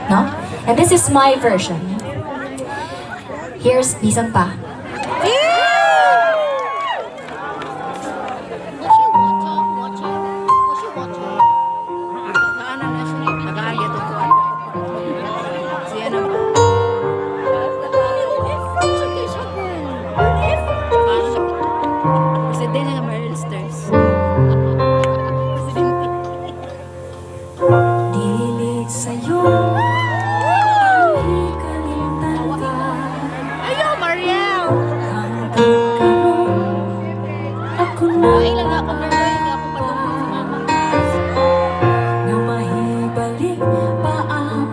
no? And this is my version. Here's Bisan Pa. Dilig sa'yo ang hikalimtan ka. Ayaw, Mariel! Hanggang karoon ako na Ilang ako na rin, ako patungkol sa mama. na mahibalik pa ang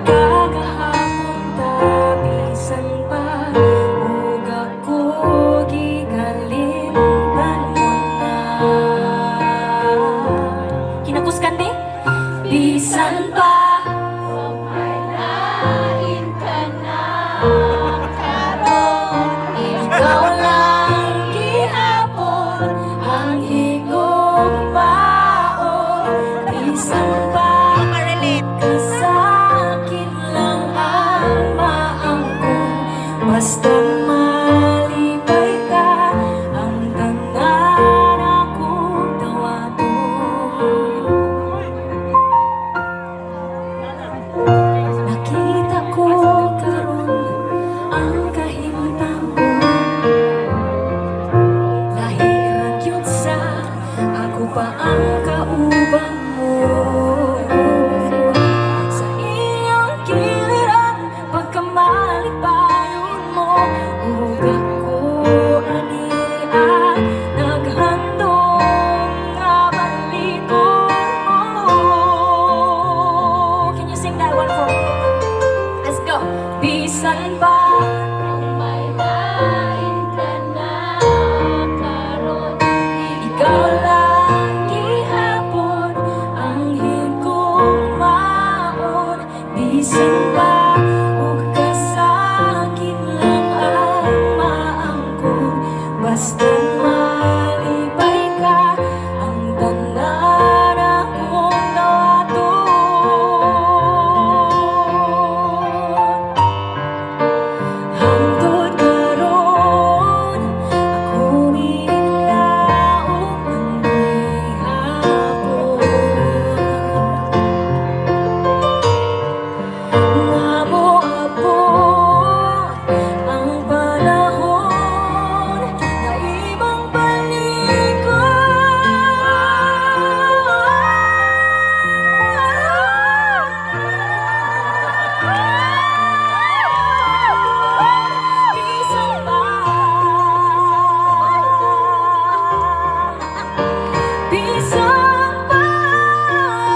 kagahapon tabisan pa. Huwag ako gikalimtan mo na. Kinakuskan din? Bisan pa Lain ka na karon. ikaw lang gihapon ang higong baon. Bisan pa kasakit lang ang maangkon. Basta malibay ka ang tanan akong tawaton. Nakita ko karon ang kahimtang mo. Lahiran yun sa ako pa ang kaubang mo. Sa iyong giliran pagkamalipayon mo. Huwag ako anian naghandong nga balikon mo. Can you sing that one for me? Let's go. Bisan pa May lain ka na karon. ikaw lang gihapon ang higong maon. Bisan pa ug kasakit lang ang maangkon. Basta malibay ka ang tanan akong tawaton. Hangtod karon ako nilaog ng gihapon. Nga moabot ang panahon na ibang bisan pa, bisan pa,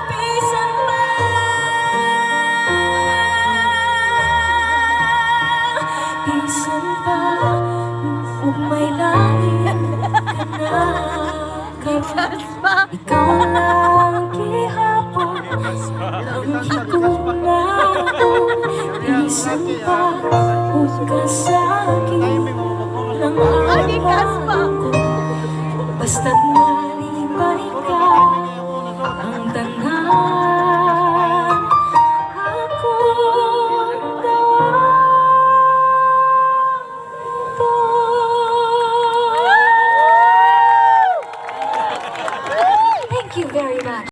bisan pa, bisan pa, ug may lain ka na karon. Ikaw lang gihapon ang higong naon. Bisan pa ug kasakit lang ang maangkon. Basta't